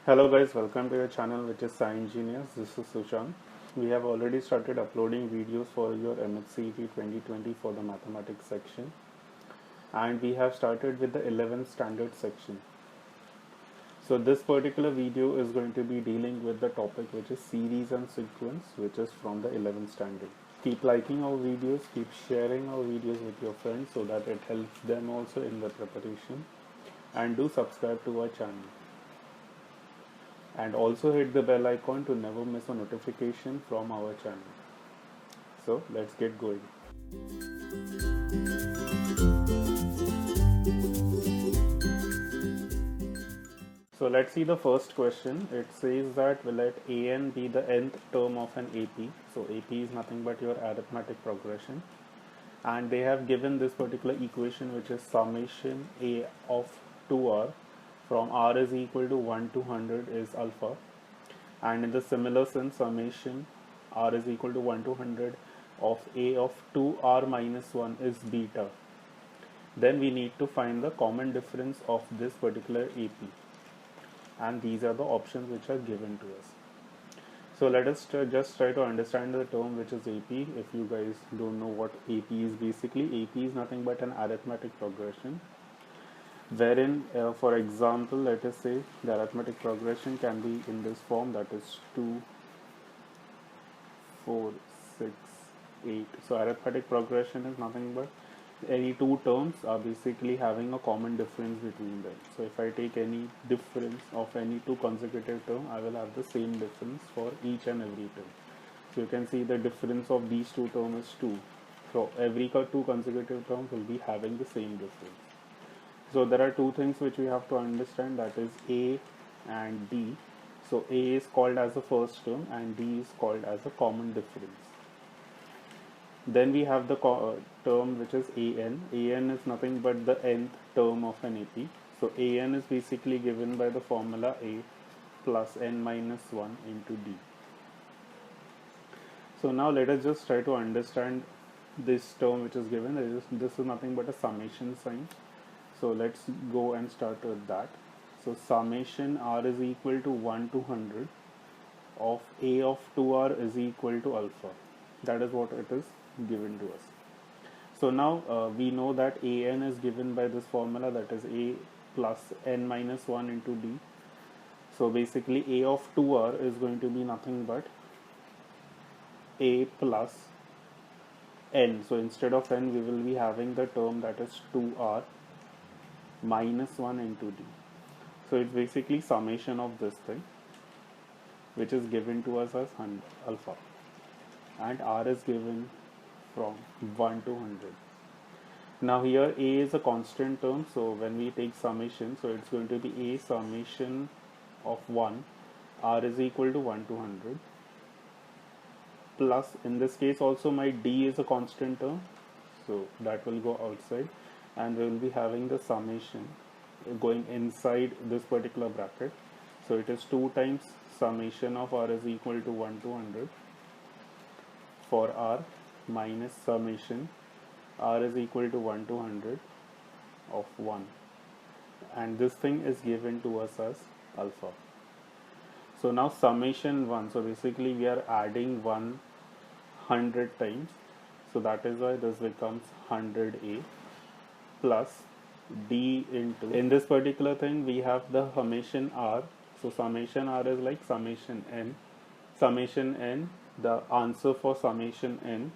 Hello guys, welcome to your channel which is Science Engineers. This is Sushant. We have already started uploading videos for your MHCET 2020 for the mathematics section, and we have started with the 11th standard section. So this particular video is going to be dealing with the topic which is series and sequence, which is from the 11th standard. Keep liking our videos, keep sharing our videos with your friends so that it helps them also in the preparation, and do subscribe to our channel. And also hit the bell icon to never miss a notification from our channel. So let's get going. So let's see the first question. It says that let an be the nth term of an AP. So AP is nothing but your arithmetic progression. And they have given this particular equation, which is summation a of 2r from r is equal to 1 to 100 is alpha. And in the similar sense, summation r is equal to 1 to 100 of a of 2r minus 1 is beta. Then we need to find the common difference of this particular AP, and these are the options which are given to us. So let us just try to understand the term which is AP. If you guys don't know what AP is, basically AP is nothing but an arithmetic progression, wherein for example, let us say the arithmetic progression can be in this form, that is 2, 4, 6, 8. So arithmetic progression is nothing but any two terms are basically having a common difference between them. So if I take any difference of any two consecutive term, I will have the same difference for each and every term. So you can see the difference of these two terms is 2. So every two consecutive terms will be having the same difference. So there are two things which we have to understand, that is A and D. So A is called as the first term and D is called as a common difference. Then we have the term which is an. An is nothing but the nth term of an AP. So an is basically given by the formula A plus n minus 1 into D. So now let us just try to understand this term which is given. This is nothing but a summation sign. So let's go and start with that. So summation r is equal to 1 to 100 of a of 2r is equal to alpha. That is what it is given to us. So now we know that an is given by this formula, that is a plus n minus 1 into d. So basically a of 2r is going to be nothing but a plus n. So instead of n we will be having the term that is 2r minus 1 into d. So it's basically summation of this thing, which is given to us as alpha, and r is given from 1 to 100. Now here a is a constant term, so when we take summation, so it's going to be a summation of 1, r is equal to 1 to 100, plus in this case also my d is a constant term, so that will go outside, and we will be having the summation going inside this particular bracket. So it is 2 times summation of r is equal to 1 to 100 for r minus summation r is equal to 1 to 100 of 1, and this thing is given to us as alpha. So now summation 1, so basically we are adding 100 times, so that is why this becomes 100a plus d into, in this particular thing we have the summation r, so summation r is like summation n, the answer for summation n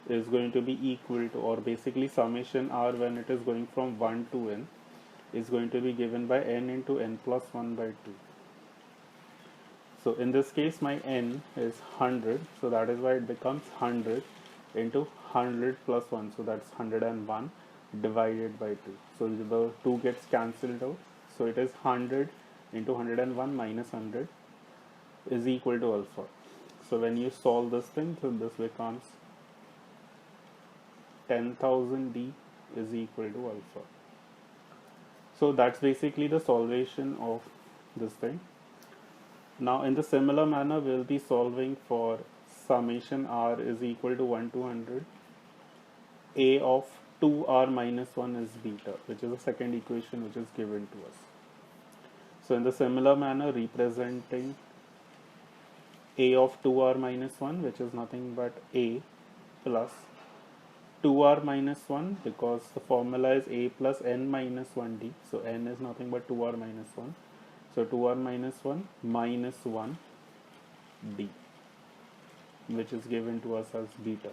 is going to be equal to, or basically summation r when it is going from 1 to n is going to be given by n into n plus 1 by 2. So in this case my n is 100, so that is why it becomes 100 into 100 plus 1, so that's 101 divided by 2. So the 2 gets cancelled out, so it is 100 into 101 minus 100 is equal to alpha. So when you solve this thing, so this becomes 10,000 d is equal to alpha. So that's basically the solvation of this thing. Now in the similar manner we will be solving for summation r is equal to 1 to 100, a of 2r minus 1 is beta, which is the second equation which is given to us. So in the similar manner, representing a of 2r minus 1, which is nothing but a plus 2r minus 1, because the formula is a plus n minus 1d. So n is nothing but 2r minus 1. So 2r minus 1 minus 1d, which is given to us as beta.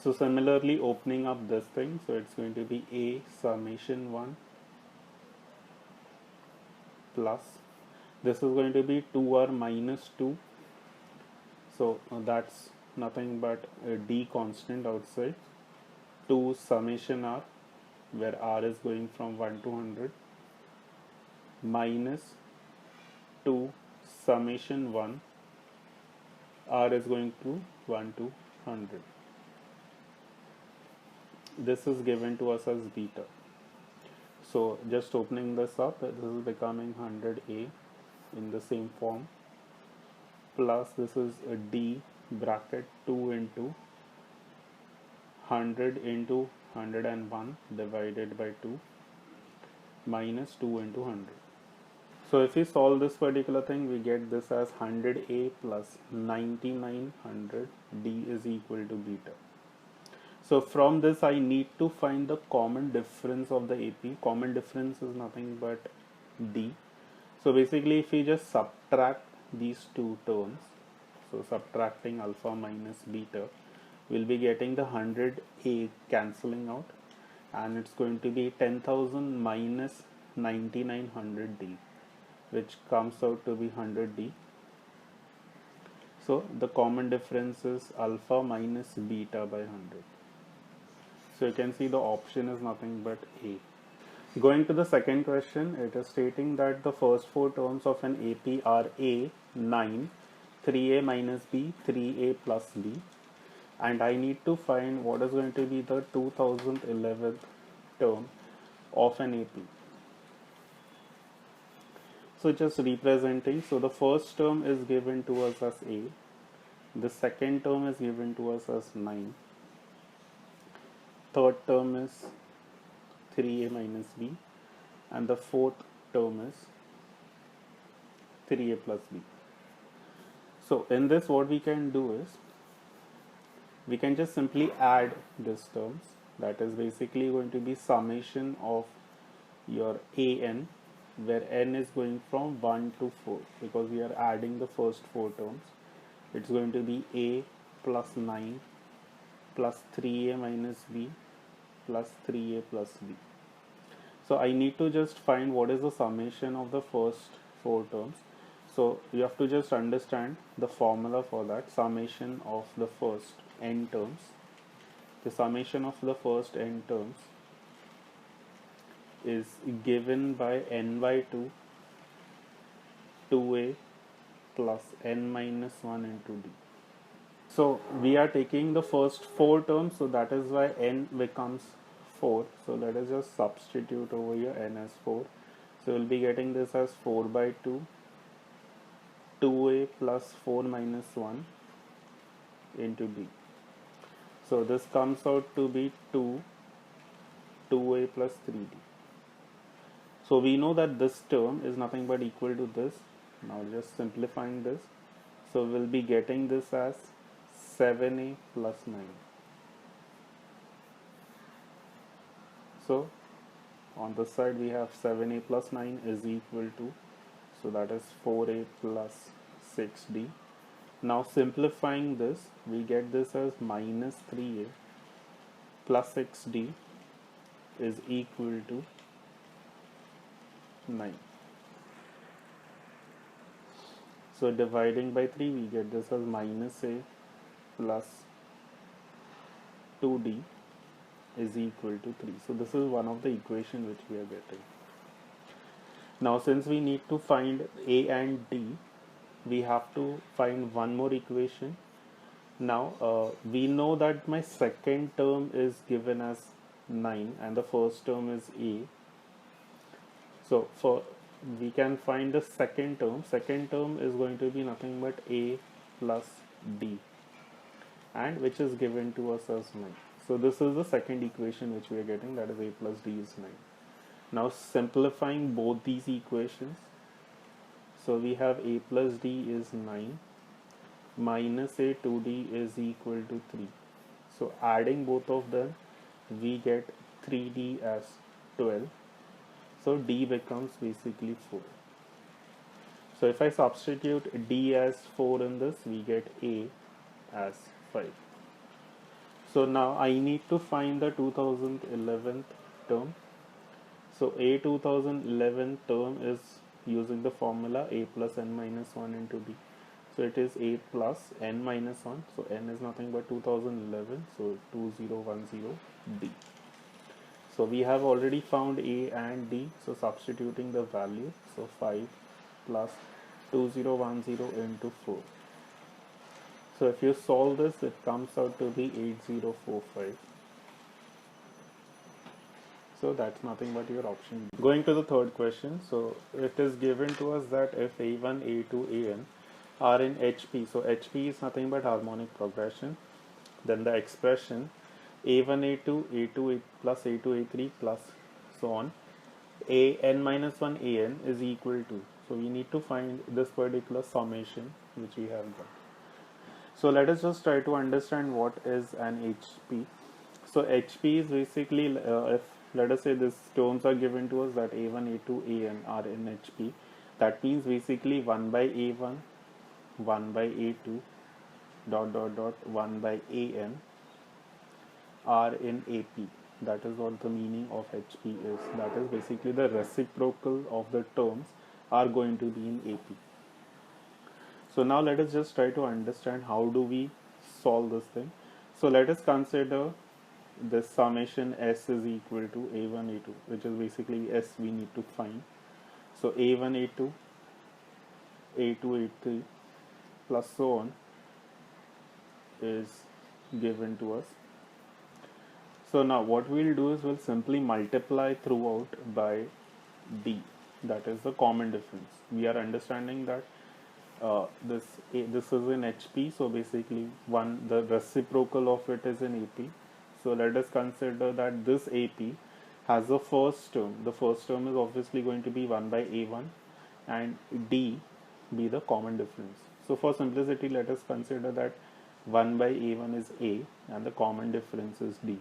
So similarly, opening up this thing, so it's going to be a summation 1 plus, this is going to be 2r minus 2. So that's nothing but a d constant outside, 2 summation r, where r is going from 1 to 100, minus 2 summation 1, r is going to 1 to 100. This is given to us as beta. So just opening this up, this is becoming 100a in the same form, plus this is a d bracket 2 into 100 into 101 divided by 2 minus 2 into 100. So if we solve this particular thing, we get this as 100a plus 9900d is equal to beta. So from this I need to find the common difference of the AP. Common difference is nothing but d. So basically if we just subtract these two terms, so subtracting alpha minus beta, we'll be getting the 100a cancelling out, and it's going to be 10,000 minus 9900d, which comes out to be 100d. So the common difference is alpha minus beta by 100. So you can see the option is nothing but A. Going to the second question, it is stating that the first four terms of an AP are A, 9, 3A minus B, 3A plus B, and I need to find what is going to be the 2011th term of an AP. So just representing, so the first term is given to us as A, the second term is given to us as 9, third term is 3a minus b, and the fourth term is 3a plus b. So in this, what we can do is we can just simply add these terms. That is basically going to be summation of your an, where n is going from 1 to 4, because we are adding the first four terms. It's going to be a plus 9 plus 3a minus b plus 3a plus b. So I need to just find what is the summation of the first four terms. So you have to just understand the formula for that. Summation of the first n terms. The summation of the first n terms is given by n by 2, 2a plus n minus 1 into d. So we are taking the first four terms, so that is why n becomes 4. So let us just substitute over here n as 4. So we'll be getting this as 4 by 2, 2a plus 4 minus 1 into d. So this comes out to be 2a plus 3d. So we know that this term is nothing but equal to this. Now just simplifying this. So we'll be getting this as 7a plus 9. So on this side we have 7a plus 9 is equal to, so that is 4a plus 6d. Now simplifying this, we get this as minus 3a plus 6d is equal to 9. So dividing by 3, we get this as minus a plus 2d is equal to 3. So this is one of the equation which we are getting. Now since we need to find a and d, we have to find one more equation. Now we know that my second term is given as 9 and the first term is a. So we can find the second term. Second term is going to be nothing but a plus d, and which is given to us as 9. So this is the second equation which we are getting, that is a plus d is 9. Now simplifying both these equations, so we have a plus d is 9 minus a 2d is equal to 3. So adding both of them, we get 3d as 12. So d becomes basically 4. So if I substitute d as 4 in this, we get a as 5. So now I need to find the 2011 term. So a 2011 term is using the formula a plus n minus 1 into d. So it is a plus n minus 1. So n is nothing but 2011. So 2010 d. So we have already found a and d. So substituting the value. So 5 plus 2010 into 4. So if you solve this, it comes out to be 8045. So that's nothing but your option B. Going to the third question. So it is given to us that if A1, A2, An are in HP. So HP is nothing but harmonic progression. Then the expression A1, A2, A2 plus A2, A3 plus so on. An minus 1 An is equal to. So we need to find this particular summation which we have got. So let us just try to understand what is an HP. So HP is basically, if let us say these terms are given to us that A1, A2, An are in HP, that means basically 1 by A1, 1 by A2, dot dot dot 1 by An are in AP. That is what the meaning of HP is. That is basically the reciprocal of the terms are going to be in AP. So now let us just try to understand how do we solve this thing. So let us consider this summation S is equal to A1, A2, which is basically S we need to find. So A1, A2, A2, A3 plus so on is given to us. So now what we'll do is we'll simply multiply throughout by D. That is the common difference. We are understanding that this is in HP, so basically the reciprocal of it is in AP. So let us consider that this AP has a first term. The first term is obviously going to be 1 by A1 and D be the common difference. So for simplicity, let us consider that 1 by A1 is A and the common difference is D.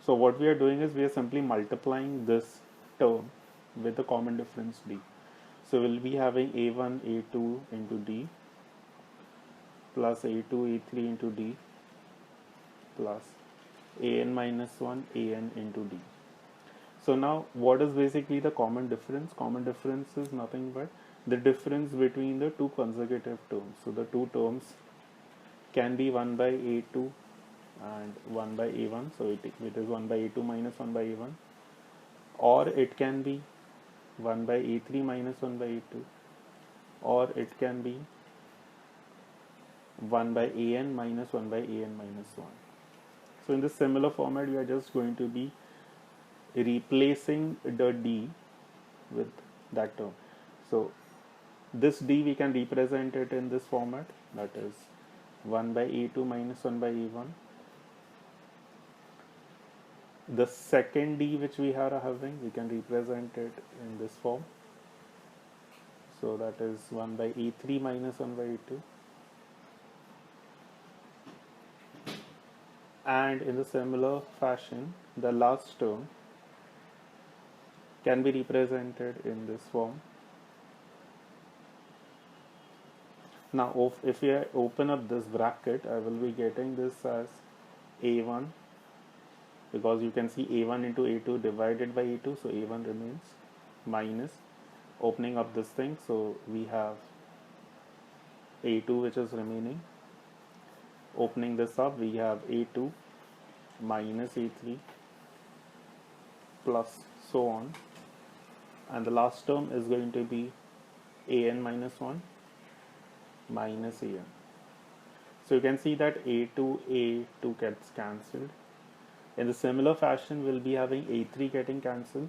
So what we are doing is we are simply multiplying this term with the common difference D. So we'll be having A1, A2 into D plus A2, A3 into D plus An minus 1, An into D. So now what is basically the common difference? Common difference is nothing but the difference between the two consecutive terms. So the two terms can be 1 by A2 and 1 by A1. So it is 1 by A2 minus 1 by A1, or it can be 1 by A3 minus 1 by A2, or it can be 1 by An minus 1 by An minus 1. So in this similar format, we are just going to be replacing the D with that term. So this D we can represent it in this format, that is 1 by A2 minus 1 by A1. The second D which we are having, we can represent it in this form. So that is 1 by A3 minus 1 by A2. And in the similar fashion, the last term can be represented in this form. Now if we open up this bracket, I will be getting this as A1, because you can see A1 into A2 divided by A2, so A1 remains, minus opening up this thing, so we have A2 which is remaining. Opening this up, we have A2 minus A3 plus so on, and the last term is going to be An minus 1 minus An. So you can see that A2 gets cancelled. In the similar fashion, we'll be having A3 getting cancelled,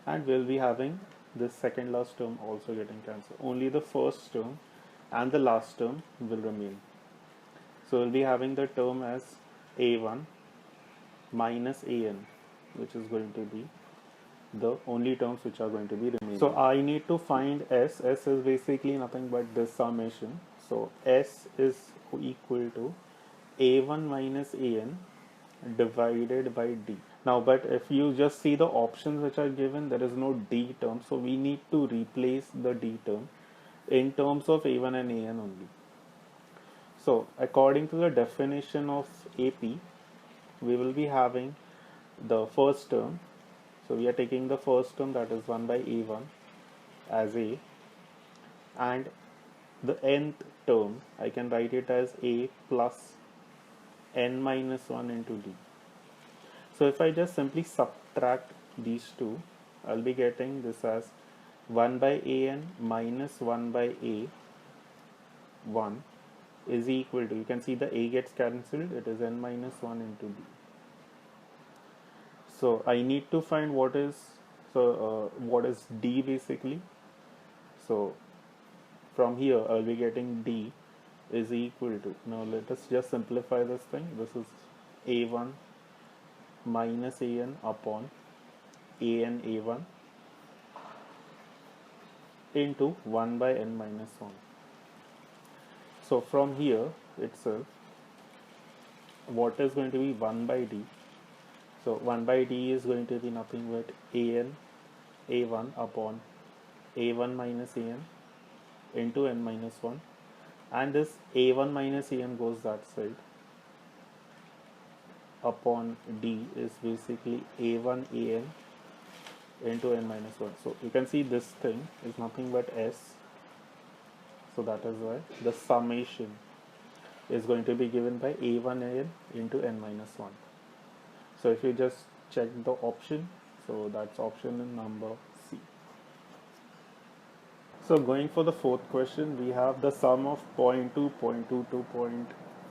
and we'll be having this second last term also getting cancelled. Only the first term and the last term will remain. So we'll be having the term as A1 minus An, which is going to be the only terms which are going to be remaining. So I need to find S. S is basically nothing but this summation. So S is equal to A1 minus AN divided by D. Now, but if you just see the options which are given, there is no D term. So we need to replace the D term in terms of A1 and AN only. So according to the definition of AP, we will be having the first term. So we are taking the first term, that is 1 by A1 as A, and the nth term I can write it as A plus n minus 1 into D. So if I just simply subtract these two, I'll be getting this as 1 by AN minus 1 by A1 is equal to, you can see the A gets cancelled, it is n minus 1 into D. So I need to find what is D basically. So from here I'll be getting D is equal to, now let us just simplify this thing. This is A1 minus AN upon AN A1 into 1 by n minus 1. So from here itself, what is going to be 1 by D? So 1 by D is going to be nothing but AN A1 upon A1 minus AN into n minus 1, and this A1 minus AN goes that side, upon D is basically A1 AN into n minus 1. So you can see this thing is nothing but S. So that is why the summation is going to be given by A1 AN into n minus 1. So if you just check the option, so that's option in number C. So going for the fourth question, we have the sum of 0.2, 0.22,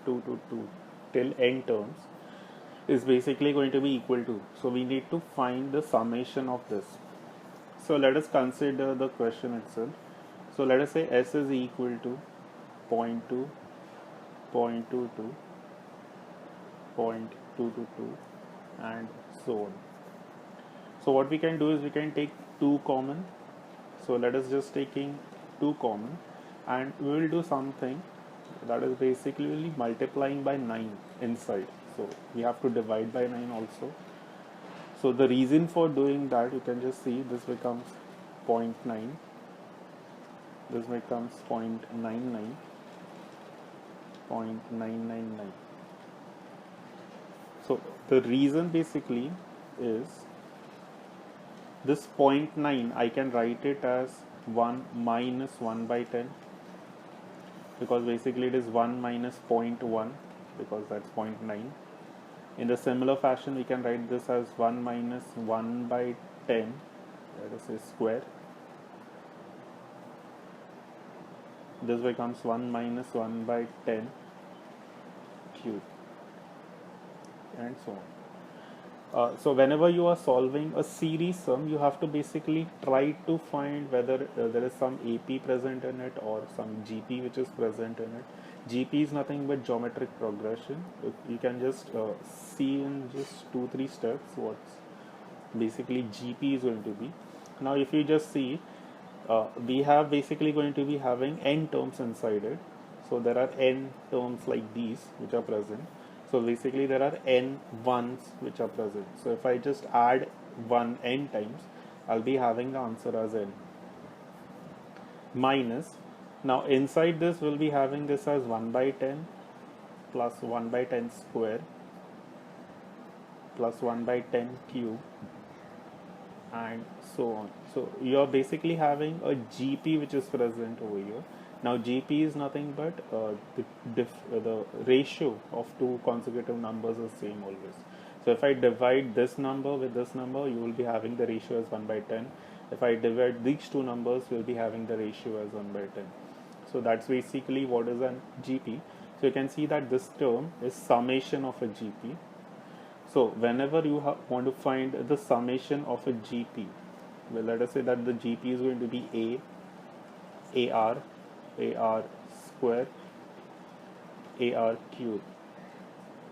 0.222 till n terms is basically going to be equal to. So we need to find the summation of this. So let us consider the question itself. So let us say S is equal to 0.2, 0.22, 0.222 and so on. So what we can do is we can take 2 common. So let us just taking 2 common, and we will do something that is basically multiplying by 9 inside. So we have to divide by 9 also. So the reason for doing that, you can just see this becomes 0.9, this becomes 0.99, 0.999. So the reason basically is this 0.9, I can write it as 1 minus 1 by 10, because basically it is 1 minus 0.1, because that's 0.9. In the similar fashion, we can write this as 1 minus 1 by 10, that is a square. This becomes 1 minus 1 by 10 cube, and so on. So whenever you are solving a series sum, you have to basically try to find whether there is some AP present in it or some GP which is present in it. GP is nothing but geometric progression. You can just see in just 2-3 steps what's basically GP is going to be. Now if you just see, we have basically going to be having n terms inside it. So there are n terms like these which are present. So basically there are n ones which are present. So if I just add 1 n times, I'll be having the answer as n. Minus, now inside this we'll be having this as 1 by 10 plus 1 by 10 square plus 1 by 10 cube and so on. So you are basically having a GP which is present over here. Now GP is nothing but the ratio of 2 consecutive numbers is same always. So if I divide this number with this number, you will be having the ratio as 1 by 10. If I divide these 2 numbers, we will be having the ratio as 1 by 10. So that's basically what is a GP. So you can see that this term is summation of a GP. So whenever you want to find the summation of a GP, well, let us say that the GP is going to be AR square, AR cube.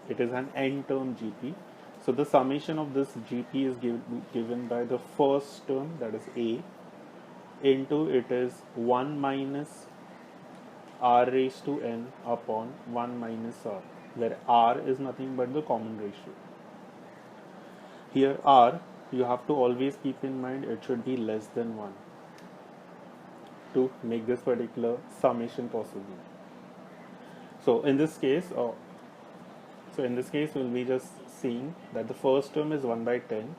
It is an n term GP. So the summation of this GP is given by the first term, that is A, into it is 1 minus r raised to n upon 1 minus r, where r is nothing but the common ratio. Here r, you have to always keep in mind it should be less than 1 to make this particular summation possible. So in this case, we'll be just seeing that the first term is 1 by 10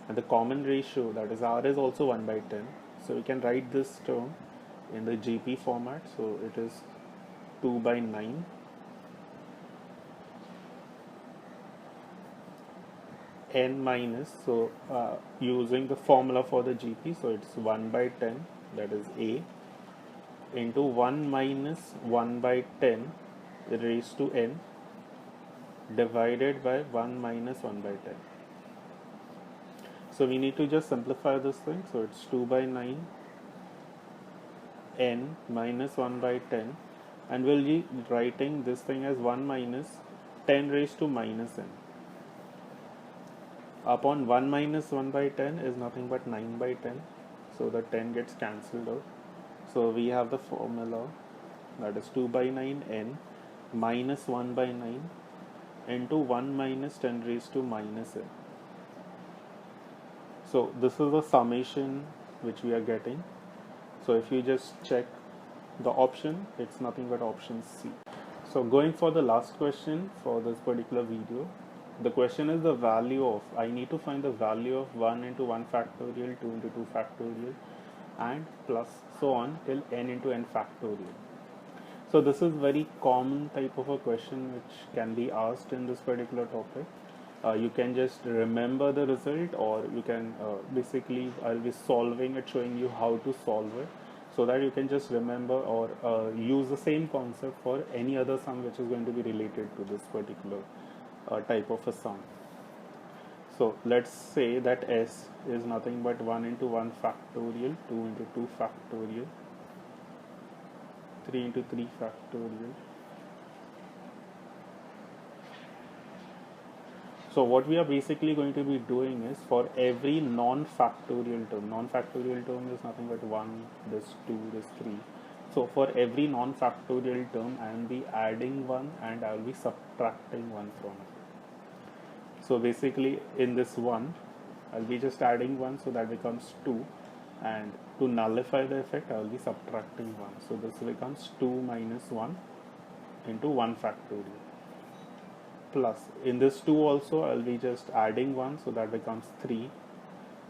and the common ratio, that is r, is also 1 by 10. So we can write this term in the GP format. So it is 2 by 9 n minus, so using the formula for the GP, so it's 1 by 10, that is A, into 1 minus 1 by 10 raised to n divided by 1 minus 1 by 10. So we need to just simplify this thing. So it's 2 by 9 n minus 1 by 10, and we'll be writing this thing as 1 minus 10 raised to minus n upon 1 minus 1 by 10 is nothing but 9 by 10. So the 10 gets cancelled out. So we have the formula, that is 2 by 9 n minus 1 by 9 into 1 minus 10 raised to minus n. So this is the summation which we are getting. So if you just check the option, it's nothing but option C. So going for the last question for this particular video, the question is the value of, I need to find the value of 1 into 1 factorial, 2 into 2 factorial, and plus so on till n into n factorial. So this is very common type of a question which can be asked in this particular topic. You can just remember the result, or you can basically, I'll be solving it, showing you how to solve it, so that you can just remember or use the same concept for any other sum which is going to be related to this particular type of a sum. So let's say that S is nothing but 1 into 1 factorial, 2 into 2 factorial, 3 into 3 factorial. So what we are basically going to be doing is, for every non-factorial term is nothing but 1, this 2, this 3. So for every non-factorial term, I will be adding 1 and I will be subtracting 1 from it. So basically in this 1, I will be just adding 1, so that becomes 2, and to nullify the effect, I will be subtracting 1. So this becomes 2 minus 1 into 1 factorial. Plus in this 2 also I will be just adding 1, so that becomes 3,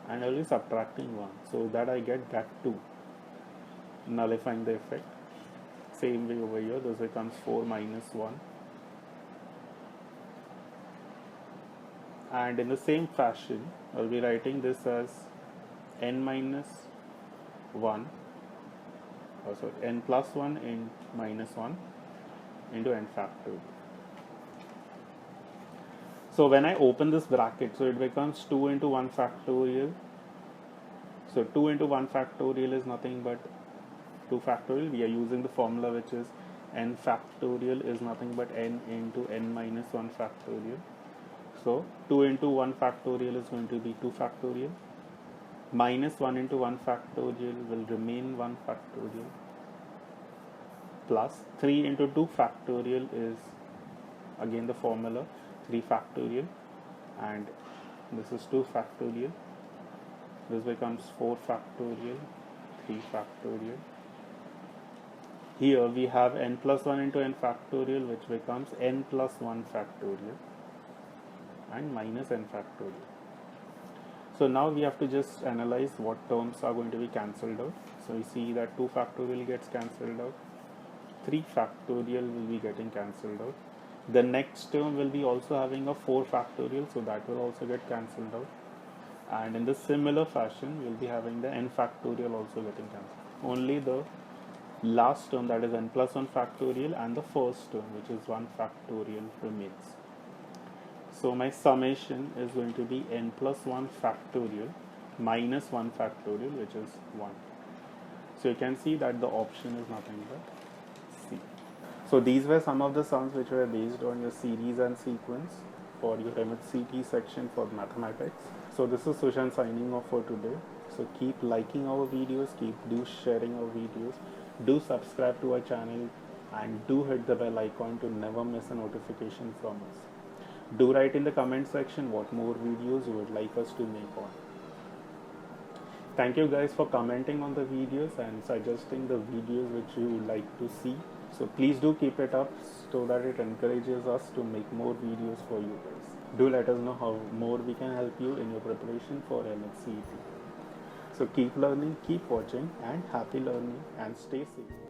and I will be subtracting 1, so that I get that 2, nullifying the effect. Same way over here, this becomes 4 minus 1, and in the same fashion I will be writing this as n minus 1, n plus 1 in minus 1 into n factorial. So when I open this bracket, so it becomes 2 into 1 factorial. So 2 into 1 factorial is nothing but 2 factorial. We are using the formula which is n factorial is nothing but n into n minus 1 factorial. So 2 into 1 factorial is going to be 2 factorial. Minus 1 into 1 factorial will remain 1 factorial. Plus 3 into 2 factorial is again the formula 3 factorial, and this is 2 factorial. This becomes 4 factorial, 3 factorial. Here we have n plus 1 into n factorial, which becomes n plus 1 factorial and minus n factorial. So now we have to just analyze what terms are going to be cancelled out. So you see that 2 factorial gets cancelled out, 3 factorial will be getting cancelled out. The next term will be also having a 4 factorial, so that will also get cancelled out. And in the similar fashion, we'll be having the n factorial also getting cancelled. Only the last term, that is n plus 1 factorial, and the first term, which is 1 factorial, remains. So my summation is going to be n plus 1 factorial minus 1 factorial, which is 1. So you can see that the option is nothing but C. So these were some of the sums which were based on your series and sequence. for your MHCT section for mathematics. So this is Sushan signing off for today. So keep liking our videos, do sharing our videos, do subscribe to our channel, and do hit the bell icon to never miss a notification from us. Do write in the comment section what more videos you would like us to make on. Thank you guys for commenting on the videos and suggesting the videos which you would like to see. So please do keep it up so that it encourages us to make more videos for you guys. Do let us know how more we can help you in your preparation for MHCET. So keep learning, keep watching, and happy learning, and stay safe.